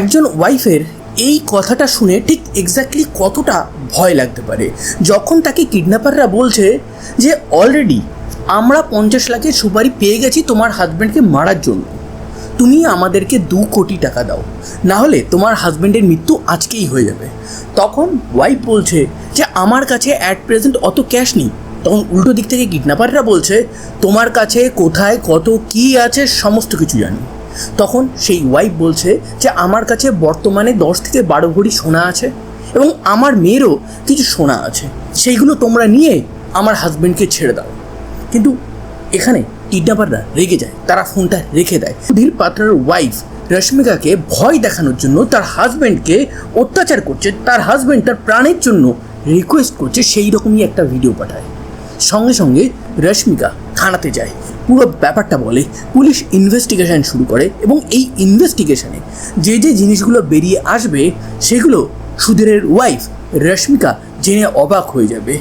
একজন ওয়াইফের এই কথাটা শুনে ঠিক এক্স্যাক্টলি কতটা ভয় লাগতে পারে যখন তাকে কিডন্যাপাররা বলছে যে অলরেডি আমরা 50 লাখের সুপারি পেয়ে গেছি তোমার হাজব্যান্ডকে মারার জন্য, তুমি আমাদেরকে 2 কোটি টাকা দাও, না হলে তোমার হাজব্যান্ডের মৃত্যু আজকেই হয়ে যাবে। তখন ওয়াইফ বলছে যে আমার কাছে অ্যাট প্রেজেন্ট অত ক্যাশ নেই। তখন উল্টো দিক থেকে কিডন্যাপাররা বলছে তোমার কাছে কোথায় কত কী আছে সমস্ত কিছু জানি। তখন সেই ওয়াইফ বলছে যে আমার কাছে বর্তমানে 10 থেকে 12 ভরি সোনা আছে এবং আমার মেয়েরও কিছু সোনা আছে, সেইগুলো তোমরা নিয়ে আমার হাজব্যান্ডকে ছেড়ে দাও। কিন্তু এখানে কিডন্যাপাররা রেগে যায়, তারা ফোনটা রেখে দেয়। সুধীর পাত্রার ওয়াইফ রশ্মিকাকে ভয় দেখানোর জন্য তার হাজব্যান্ডকে অত্যাচার করছে, তার হাজব্যান্ড তার প্রাণের জন্য রিকোয়েস্ট করছে, সেই রকমই একটা ভিডিও পাঠায়। সঙ্গে সঙ্গে রশ্মিকা থানাতে যায়, পুরো ব্যাপারটা বলে, পুলিশ ইনভেস্টিগেশন শুরু করে এবং এই ইনভেস্টিগেশনে যে যে জিনিসগুলো বেরিয়ে আসবে সেগুলো সুধীরের ওয়াইফ রশ্মিকা জেনে অবাক হয়ে যাবে।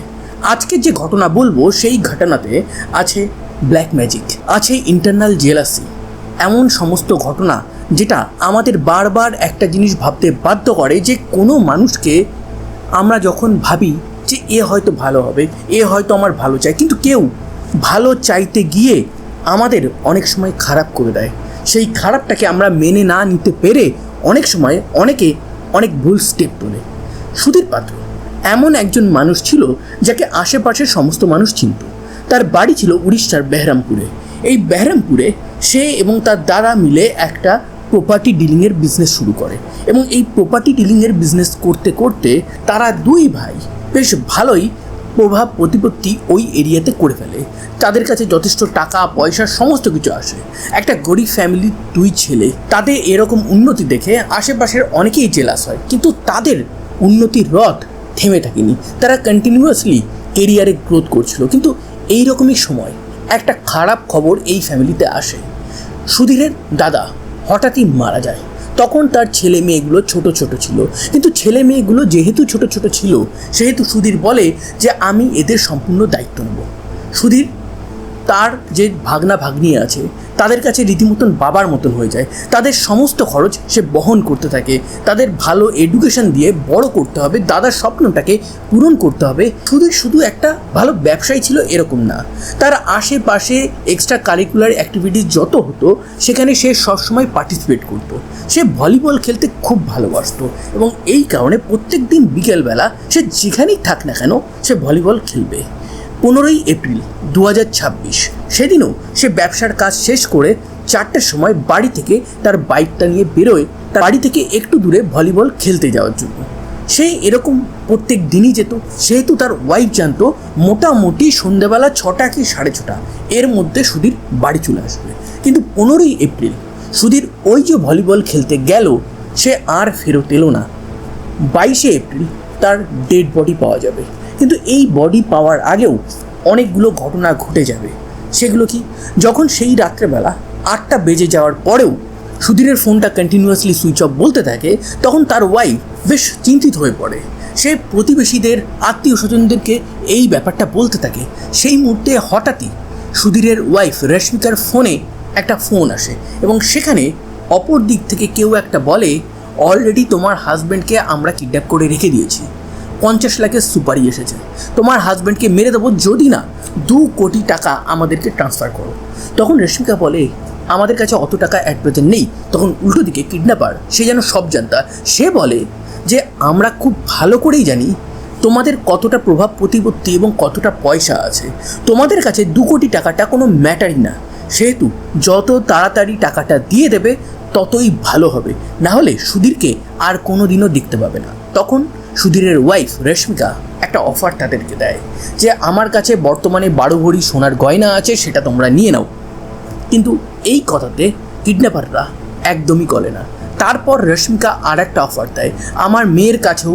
আজকে যে ঘটনা বলবো সেই ঘটনাতে আছে ব্ল্যাক ম্যাজিক, আছে ইন্টারনাল জেলাসি, এমন সমস্ত ঘটনা যেটা আমাদের বারবার একটা জিনিস ভাবতে বাধ্য করে যে কোনো মানুষকে আমরা যখন ভাবি যে এ হয়তো ভালো হবে, এ হয়তো আমার ভালো চায়, কিন্তু কেউ ভালো চাইতে গিয়ে আমাদের অনেক সময় খারাপ করে দেয়। সেই খারাপটাকে আমরা মেনে না নিতে পেরে অনেক সময় অনেক ভুল স্টেপ তোলে। সুধীর পাত্র এমন একজন মানুষ ছিল যাকে আশেপাশের সমস্ত মানুষ চিনত। তার বাড়ি ছিল উড়িষ্যার বেহরামপুরে। এই বেহরামপুরে সে এবং তার দাদা মিলে একটা প্রপার্টি ডিলিংয়ের বিজনেস শুরু করে এবং এই প্রপার্টি ডিলিংয়ের বিজনেস করতে করতে তারা 2 ভাই বেশ ভালোই প্রভাব প্রতিপত্তি ওই এরিয়াতে করে ফেলে। তাদের কাছে যথেষ্ট টাকা পয়সা সমস্ত কিছু আসে। একটা গরিব ফ্যামিলির 2 ছেলে, তাদের এরকম উন্নতি দেখে আশেপাশের অনেকেই জেলাস হয়, কিন্তু তাদের উন্নতির রথ থেমে থাকেনি, তারা কন্টিনিউয়াসলি কেরিয়ারে গ্রোথ করছিল। কিন্তু এই রকমই সময় একটা খারাপ খবর এই ফ্যামিলিতে আসে। সুধীরের দাদা হঠাৎই মারা যায়। তখন তার ছেলে মেয়েগুলো ছোট ছোট ছিল, কিন্তু ছেলে মেয়েগুলো যেহেতু ছোট ছোট ছিল সেহেতু সুধীর বলে যে আমি এদের সম্পূর্ণ দায়িত্ব নেব। সুধীর তার যে ভাগনা ভাগ্নি আছে তাদের কাছে রীতিমতন বাবার মতন হয়ে যায়। তাদের সমস্ত খরচ সে বহন করতে থাকে। তাদের ভালো এডুকেশন দিয়ে বড় করতে হবে, দাদার স্বপ্নটাকে পূরণ করতে হবে। সুধীর শুধু একটা ভালো ব্যবসায়ী ছিল এরকম না, তার আশেপাশে এক্সট্রা কারিকুলার অ্যাক্টিভিটিস যত হতো সেখানে সে সবসময় পার্টিসিপেট করতো। সে ভলিবল খেলতে খুব ভালোবাসতো এবং এই কারণে প্রত্যেক দিন বিকেলবেলা সে যেখানেই থাক না কেন সে ভলিবল খেলবে। 15ই এপ্রিল 2026 সেদিনও সে ব্যবসার কাজ শেষ করে 4টার সময় বাড়ি থেকে তার বাইকটা নিয়ে বেরোয় তার বাড়ি থেকে একটু দূরে ভলিবল খেলতে যাওয়ার জন্য। সে এরকম প্রত্যেক দিনই যেত, সেহেতু তার ওয়াইফ জানতো মোটামুটি সন্ধ্যাবেলা 6টা কি 6:30 এর মধ্যে সুধীর বাড়ি চলে আসবে। কিন্তু 15ই এপ্রিল সুধীর ওই যে ভলিবল খেলতে গেল সে আর ফেরত এলো না। 22শে এপ্রিল তার ডেড বডি পাওয়া যাবে, কিন্তু এই বডি পাওয়ার আগেও অনেকগুলো ঘটনা ঘটে যাবে। সেগুলো কি, যখন সেই রাত্রেবেলা 8টা বেজে যাওয়ার পরেও সুধীরের ফোনটা কন্টিনিউয়াসলি সুইচ অফ বলতে থাকে, তখন তার ওয়াইফ বেশ চিন্তিত হয়ে পড়ে। সে প্রতিবেশীদের আত্মীয় স্বজনদেরকে এই ব্যাপারটা বলতে থাকে। সেই মুহূর্তে হঠাৎই সুধীরের ওয়াইফ রশ্মিকার ফোনে একটা ফোন আসে এবং সেখানে অপর দিক থেকে কেউ একটা বলে অলরেডি তোমার হাজব্যান্ডকে আমরা কিডন্যাপ করে রেখে দিয়েছি, 50 লাখের সুপারি এসেছে, তোমার হাজব্যান্ডকে মেরে দেবো যদি না 2 কোটি টাকা আমাদেরকে ট্রান্সফার করো। তখন রশ্মিকা বলে আমাদের কাছে অত টাকা অ্যাট প্রেজেন্ট নেই। তখন উল্টো দিকে কিডন্যাপার, সে যেন সব জানতা, সে বলে যে আমরা খুব ভালো করেই জানি তোমাদের কতটা প্রভাব প্রতিপত্তি এবং কতটা পয়সা আছে, তোমাদের কাছে 2 কোটি টাকাটা কোনো ম্যাটারই না, সেহেতু যত তাড়াতাড়ি টাকাটা দিয়ে দেবে ততই ভালো হবে, না হলে সুধীরকে আর কোনো দিনও দেখতে পাবে না। তখন সুধীরের ওয়াইফ রশ্মিকা একটা অফার তাদেরকে দেয় যে আমার কাছে বর্তমানে 12 ভরি সোনার গয়না আছে, সেটা তোমরা নিয়ে নাও। কিন্তু এই কথাতে কিডন্যাপাররা একদমই গলে না। তারপর রশ্মিকা আর একটা অফার দেয়, আমার মেয়ের কাছেও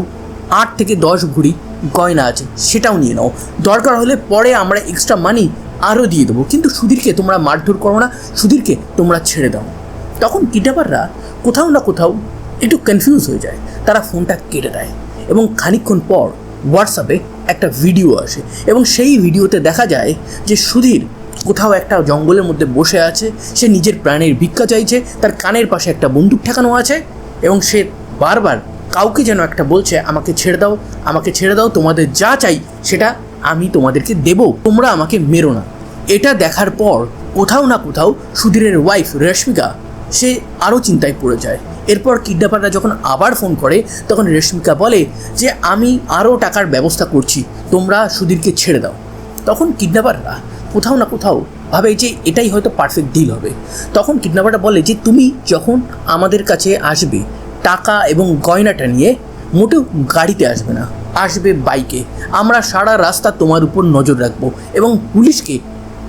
8 থেকে 10 ভরি গয়না আছে, সেটাও নিয়ে নাও, দরকার হলে পরে আমরা এক্সট্রা মানি আরও দিয়ে দেবো, কিন্তু সুধীরকে তোমরা মারধর করো না, সুধীরকে তোমরা ছেড়ে দাও। তখন কিডন্যাপাররা কোথাও না কোথাও একটু কনফিউজ হয়ে যায়, তারা ফোনটা কেটে দেয় এবং খানিকক্ষণ পর হোয়াটসঅ্যাপে একটা ভিডিও আসে এবং সেই ভিডিওতে দেখা যায় যে সুধীর কোথাও একটা জঙ্গলের মধ্যে বসে আছে, সে নিজের প্রাণের ভিক্ষা চাইছে, তার কানের পাশে একটা বন্দুক ঠেকানো আছে এবং সে বারবার কাউকে যেন একটা বলছে আমাকে ছেড়ে দাও, আমাকে ছেড়ে দাও, তোমাদের যা চাই সেটা আমি তোমাদেরকে দেব, তোমরা আমাকে মেরো না। এটা দেখার পর কোথাও না কোথাও সুধীরের ওয়াইফ রেশমিকা সে আরও চিন্তায় পড়ে যায়। এরপর কিডন্যাপাররা যখন আবার ফোন করে তখন রেশমিকা বলে যে আমি আরও টাকার ব্যবস্থা করছি, তোমরা সুধীরকে ছেড়ে দাও। তখন কিডন্যাপাররা কোথাও না কোথাও ভাবে যে এটাই হয়তো পারফেক্ট ডিল হবে। তখন কিডন্যাপাররা বলে যে তুমি যখন আমাদের কাছে আসবে টাকা এবং গয়নাটা নিয়ে, মোটেও গাড়িতে আসবে না, আসবে বাইকে। আমরা সারা রাস্তা তোমার উপর নজর রাখবো এবং পুলিশকে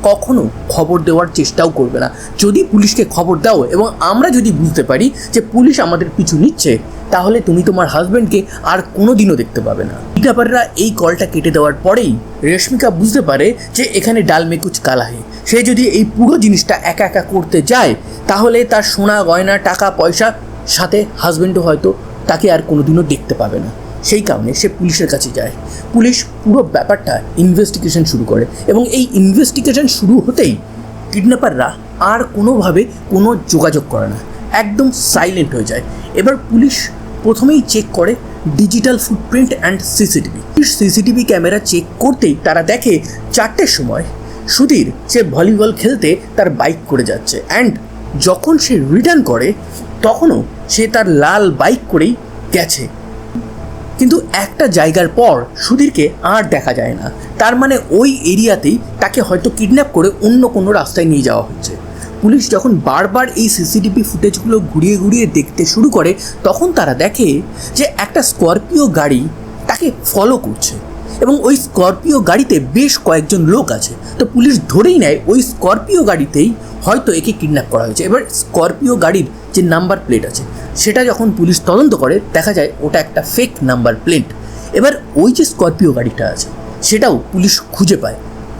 কখনো খবর দেওয়ার চেষ্টাও করবে না। যদি পুলিশকে খবর দাও এবং আমরা যদি বুঝতে পারি যে পুলিশ আমাদের পিছু নিচ্ছে, তাহলে তুমি তোমার হাজব্যান্ডকে আর কোনো দিনও দেখতে পাবে না। কিডন্যাপাররা এই কলটা কেটে দেওয়ার পরেই রেশমিকা বুঝতে পারে যে এখানে ডাল মে কুচ কালা হে। সে যদি এই পুরো জিনিসটা একা একা করতে যায় তাহলে তার সোনা গয়না টাকা পয়সা সাথে হাজব্যান্ডও হয়তো তাকে আর কোনোদিনও দেখতে পাবে না। সেই কারণে সে পুলিশের কাছে যায়। পুলিশ পুরো ব্যাপারটা ইনভেস্টিগেশন শুরু করে এবং এই ইনভেস্টিগেশন শুরু হতেই কিডন্যাপাররা আর কোনোভাবে কোনো যোগাযোগ করে না, একদম সাইলেন্ট হয়ে যায়। এবার পুলিশ প্রথমেই চেক করে digital footprint and CCTV camera check করতেই তারা দেখে 4টের সময় সুধীর সে ভলিবল খেলতে তার বাইক করে যাচ্ছে, অ্যান্ড যখন সে রিটার্ন করে তখনও সে তার লাল বাইক করেই গেছে। কিন্তু একটা জায়গার পর সুধীরকে আর দেখা যায় না। তার মানে ওই এরিয়াতেই তাকে হয়তো কিডন্যাপ করে অন্য কোনো রাস্তায় নিয়ে যাওয়া হচ্ছে। পুলিশ যখন বারবার এই সিসিটিভি ফুটেজগুলো ঘুরিয়ে ঘুরিয়ে দেখতে শুরু করে তখন তারা দেখে যে একটা স্করপিও গাড়ি তাকে ফলো করছে এবং ওই স্করপিও গাড়িতে বেশ কয়েকজন লোক আছে। তো পুলিশ ধরেই নেয় ওই স্করপিও গাড়িতেই হয়তো একে কিডন্যাপ করা হয়েছে। এবার স্করপিও গাড়ির যে নাম্বার প্লেট আছে সেটা যখন পুলিশ তদন্ত করে দেখা যায় ওটা একটা ফেক নাম্বার প্লেট। এবার ওই যে স্করপিও গাড়িটা আছে সেটাও পুলিশ খুঁজে পায়,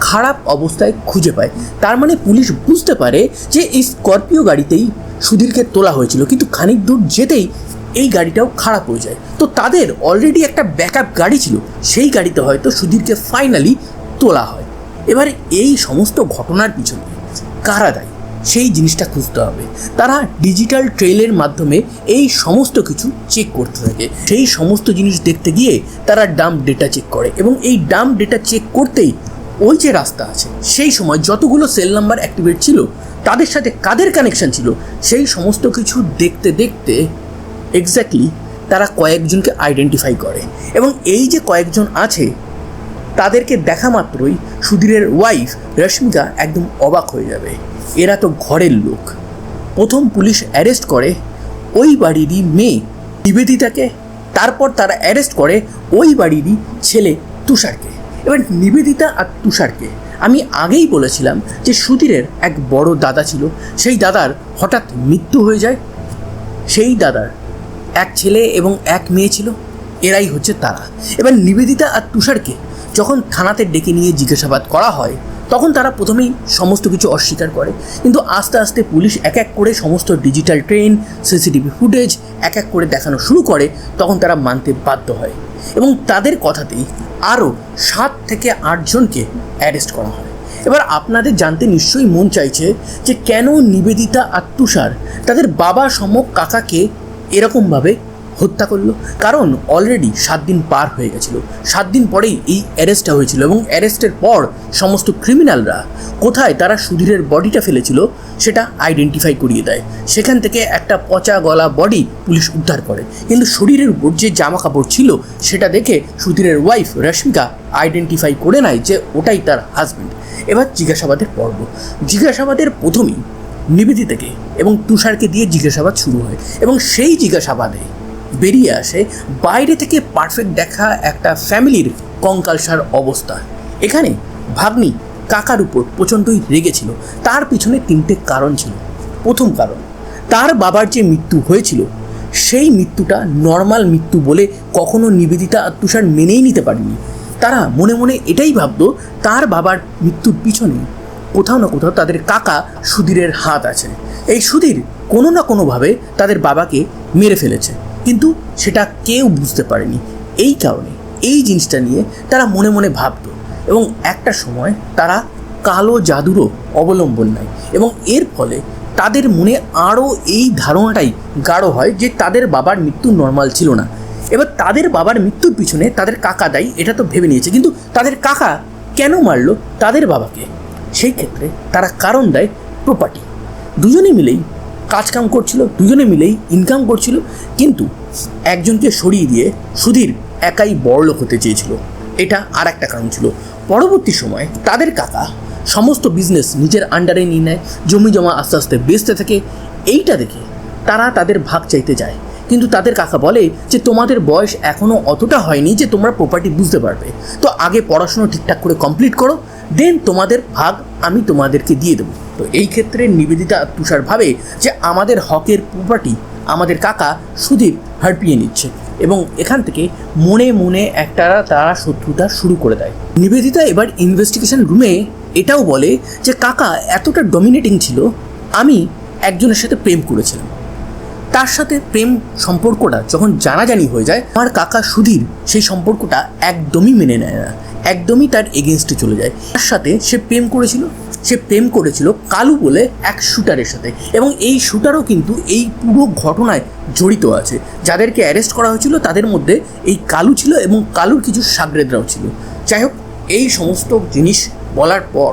খারাপ অবস্থায় খুঁজে পায়। তার মানে পুলিশ বুঝতে পারে যে এই স্করপিও গাড়িতেই সুধীরকে তোলা হয়েছিল, কিন্তু খানিক দূর যেতেই এই গাড়িটাও খারাপ হয়ে যায়। তো তাদের অলরেডি একটা ব্যাকআপ গাড়ি ছিল, সেই গাড়িতে হয়তো সুধীরকে ফাইনালি তোলা হয়। এবার এই সমস্ত ঘটনার পিছনে কারা দায়ী সেই জিনিসটা খুঁজতে হবে। তারা ডিজিটাল ট্রেলের মাধ্যমে এই সমস্ত কিছু চেক করতে থাকে। সেই সমস্ত জিনিস দেখতে গিয়ে তারা ডাম্প ডেটা চেক করে এবং এই ডাম্প ডেটা চেক করতেই ওই যে রাস্তা আছে সেই সময় যতগুলো সেল নাম্বার অ্যাক্টিভেট ছিল তাদের সাথে কাদের কানেকশন ছিল সেই সমস্ত কিছু দেখতে দেখতে এক্স্যাক্টলি তারা কয়েকজনকে আইডেন্টিফাই করে এবং এই যে কয়েকজন আছে তাদেরকে দেখা মাত্রই সুধীরের ওয়াইফ রশ্মিকা একদম অবাক হয়ে যাবে। এরা তো ঘরের লোক। প্রথম পুলিশ অ্যারেস্ট করে ওই বাড়িরই মেয়ে নিবেদিতাকে, তারপর তারা অ্যারেস্ট করে ওই বাড়িরই ছেলে তুষারকে। এবার নিবেদিতা আর তুষারকে আমি আগেই বলেছিলাম যে সুধীরের এক বড় দাদা ছিল, সেই দাদার হঠাৎ মৃত্যু হয়ে যায়। সেই দাদার এক ছেলে এবং এক মেয়ে ছিল, এরাই হচ্ছে তারা। এবার নিবেদিতা আর তুষারকে যখন থানাতে ডেকে নিয়ে জিজ্ঞাসাবাদ করা হয় তখন তারা প্রথমেই সমস্ত কিছু অস্বীকার করে, কিন্তু আস্তে আস্তে পুলিশ এক এক করে সমস্ত ডিজিটাল ট্রেন সিসিটিভি ফুটেজ এক এক করে দেখানো শুরু করে, তখন তারা মানতে বাধ্য হয় এবং তাদের কথাতেই আরও 7 থেকে 8 জনকে অ্যারেস্ট করা হয়। এবার আপনাদের জানতে নিশ্চয়ই মন চাইছে যে কেন নিবেদিতা আর তুষার তাদের বাবা সম কাকাকে এরকমভাবে হত্যা করলো। কারণ অলরেডি 7 দিন পার হয়ে গেছিলো, 7 দিন পরেই এই অ্যারেস্টটা হয়েছিল এবং অ্যারেস্টের পর সমস্ত ক্রিমিনালরা কোথায় তারা সুধীরের বডিটা ফেলেছিল সেটা আইডেন্টিফাই করিয়ে দেয়। সেখান থেকে একটা পচা গলা বডি পুলিশ উদ্ধার করে, কিন্তু শরীরের উপর যে জামা কাপড় ছিল সেটা দেখে সুধীরের ওয়াইফ রশ্মিকা আইডেন্টিফাই করে নেয় যে ওটাই তার হাজব্যান্ড। এবার জিজ্ঞাসাবাদের পর্ব। জিজ্ঞাসাবাদের প্রথমেই নিবেদিতাকে এবং তুষারকে দিয়ে জিজ্ঞাসাবাদ শুরু হয় এবং সেই জিজ্ঞাসাবাদে বেরিয়ে আসে বাইরে থেকে পারফেক্ট দেখা একটা ফ্যামিলির কঙ্কালসার অবস্থা। এখানে ভাগ্নি কাকার উপর প্রচণ্ডই রেগেছিল। তার পিছনে 3টে কারণ ছিল। প্রথম কারণ, তার বাবার যে মৃত্যু হয়েছিল সেই মৃত্যুটা নর্মাল মৃত্যু বলে কখনো নিবেদিতা আর তুষার মেনেই নিতে পারেনি। তারা মনে মনে এটাই ভাবতো তার বাবার মৃত্যুর পিছনে কোথাও না কোথাও তাদের কাকা সুধীরের হাত আছে। এই সুধীর কোনো না কোনোভাবে তাদের বাবাকে মেরে ফেলেছে, কিন্তু সেটা কেউ বুঝতে পারেনি। এই কারণে এই জিনিসটা নিয়ে তারা মনে মনে ভাবতো এবং একটা সময় তারা কালো জাদুরও অবলম্বন নেয় এবং এর ফলে তাদের মনে আরও এই ধারণাটাই গাঢ় হয় যে তাদের বাবার মৃত্যু নর্মাল ছিল না। এবার তাদের বাবার মৃত্যুর পিছনে তাদের কাকা দায়ী এটা তো ভেবে নিয়েছে, কিন্তু তাদের কাকা কেন মারলো তাদের বাবাকে, সেই ক্ষেত্রে তারা কারণ দেয় প্রপার্টি। দুজনে মিলেই কাজকাম করছিল, দুজনে মিলেই ইনকাম করছিল, কিন্তু একজনকে সরিয়ে দিয়ে সুধীর একাই বড়লোক হতে চেয়েছিল, এটা আর একটা কারণ ছিল। পরবর্তী সময়ে তাদের কাকা সমস্ত বিজনেস নিজের আন্ডারে নিয়ে নেয়, জমি জমা আস্তে আস্তে বেচতে থাকে। এইটা দেখে তারা তাদের ভাগ চাইতে যায়, কিন্তু তাদের কাকা বলে যে তোমাদের বয়স এখনও অতটা হয়নি যে তোমরা প্রপার্টি বুঝতে পারবে, তো আগে পড়াশুনো ঠিকঠাক করে কমপ্লিট করো, দেন তোমাদের ভাগ আমি তোমাদেরকে দিয়ে দেবো। তো এই ক্ষেত্রে নিবেদিতা তুষার ভাবে যে আমাদের হকের প্রপার্টি আমাদের কাকা সুধীর হারপিয়ে নিচ্ছে, এবং এখান থেকে মনে মনে একটা তারা শত্রুতা শুরু করে দেয়। নিবেদিতা এবার ইনভেস্টিগেশন রুমে এটাও বলে যে কাকা এতটা ডমিনেটিং ছিল, আমি একজনের সাথে প্রেম করেছিলাম, তার সাথে প্রেম সম্পর্কটা যখন জানাজানি হয়ে যায়, আমার কাকা সুধীর সেই সম্পর্কটা একদমই মেনে নেয় না, একদমই তার এগেনস্টে চলে যায়। তার সাথে সে প্রেম করেছিল কালু বলে এক শুটারের সাথে, এবং এই শুটারও কিন্তু এই পুরো ঘটনায় জড়িত আছে। যাদেরকে অ্যারেস্ট করা হয়েছিল তাদের মধ্যে এই কালু ছিল এবং কালুর কিছু সাগরেদরাও ছিল। যাই হোক, এই সমস্ত জিনিস বলার পর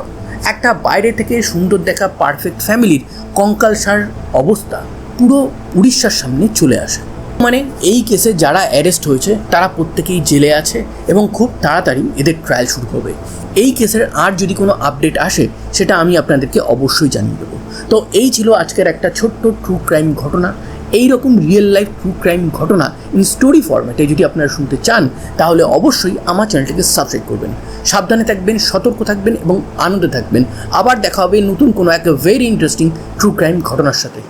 একটা বাইরে থেকে সুন্দর দেখা পারফেক্ট ফ্যামিলির কঙ্কালসার অবস্থা পুরো উড়িষ্যার সামনে চলে আসে। মানে এই কেসে যারা অ্যারেস্ট হয়েছে তারা প্রত্যেকেই জেলে আছে এবং খুব তাড়াতাড়ি এদের ট্রায়াল শুরু হবে। এই কেসের আর যদি কোনো আপডেট আসে সেটা আমি আপনাদেরকে অবশ্যই জানিয়ে দেবো। তো এই ছিল আজকের একটা ছোট্ট ট্রু ক্রাইম ঘটনা। এই রকম রিয়েল লাইফ ট্রু ক্রাইম ঘটনা ইন স্টোরি ফরম্যাটে যদি আপনারা শুনতে চান তাহলে অবশ্যই আমার চ্যানেলটিকে সাবস্ক্রাইব করবেন। সাবধানে থাকবেন, সতর্ক থাকবেন এবং আনন্দে থাকবেন। আবার দেখা হবে নতুন কোনো এক ভেরি ইন্টারেস্টিং ট্রু ক্রাইম ঘটনার সাথে।